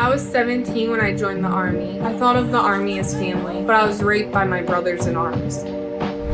I was 17 when I joined the Army. I thought of the Army as family, but I was raped by my brothers in arms.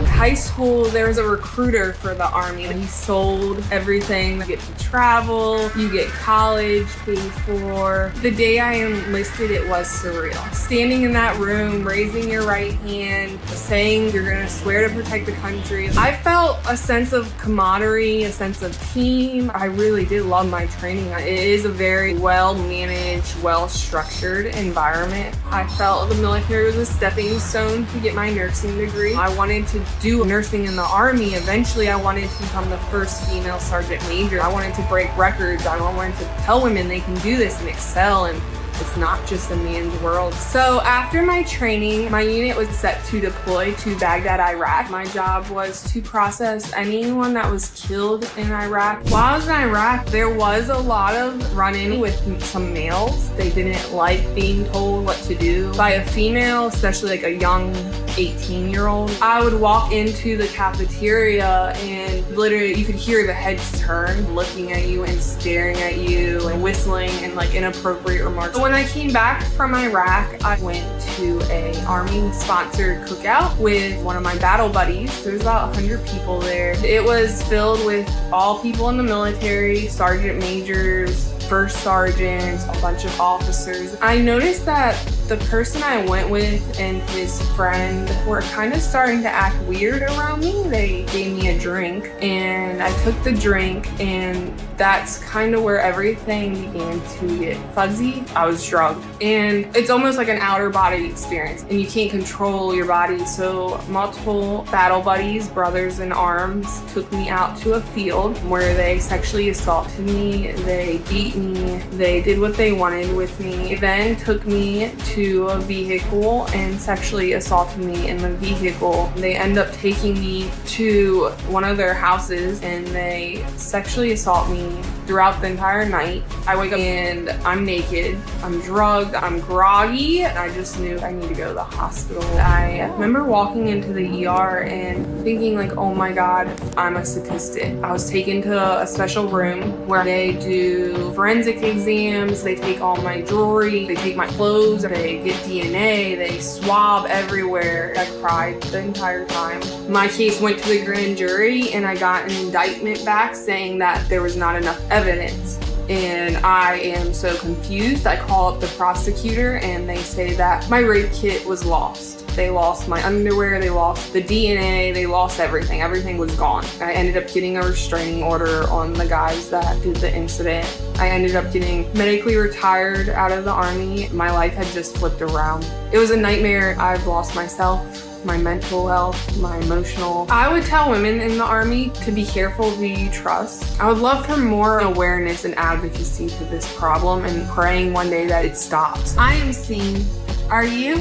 High school, there was a recruiter for the Army. He sold everything. You get to travel, you get college paid for. The day I enlisted, it was surreal. Standing in that room, raising your right hand, saying you're gonna swear to protect the country. I felt a sense of camaraderie, a sense of team. I really did love my training. It is a very well-managed, well-structured environment. I felt the military was a stepping stone to get my nursing degree. I wanted to do nursing in the Army. Eventually, I wanted to become the first female sergeant major. I wanted to break records. I wanted to tell women they can do this and excel, and it's not just a man's world. So after my training, my unit was set to deploy to Baghdad, Iraq. My job was to process anyone that was killed in Iraq. While I was in Iraq, there was a lot of run-in with some males. They didn't like being told what to do by a female, especially like a young 18-year-old. I would walk into the cafeteria and literally you could hear the heads turn, looking at you and staring at you and whistling and like inappropriate remarks. When I came back from Iraq, I went to a Army-sponsored cookout with one of my battle buddies. There's about 100 people there. It was filled with all people in the military, sergeant majors, first sergeants, a bunch of officers. I noticed that the person I went with and his friend were kind of starting to act weird around me. They gave me a drink and I took the drink, and that's kind of where everything began to get fuzzy. I was drugged, and it's almost like an outer body experience and you can't control your body. So multiple battle buddies, brothers in arms, took me out to a field where they sexually assaulted me. They beat me. They did what they wanted with me. They then took me to a vehicle and sexually assaulted me in the vehicle. They end up taking me to one of their houses and they sexually assault me throughout the entire night. I wake up and I'm naked, I'm drugged, I'm groggy, and I just knew I need to go to the hospital. I remember walking into the ER and thinking like, oh my God, I'm a statistic. I was taken to a special room where they do forensic exams, they take all my jewelry, they take my clothes, they get DNA, they swab everywhere. I cried the entire time. My case went to the grand jury and I got an indictment back saying that there was not enough evidence. And I am so confused. I call up the prosecutor and they say that my rape kit was lost. They lost my underwear, they lost the DNA, they lost everything. Everything was gone. I ended up getting a restraining order on the guys that did the incident. I ended up getting medically retired out of the Army. My life had just flipped around. It was a nightmare. I've lost myself, my mental health, my emotional. I would tell women in the Army to be careful who you trust. I would love for more awareness and advocacy to this problem and praying one day that it stops. I am seen. Are you?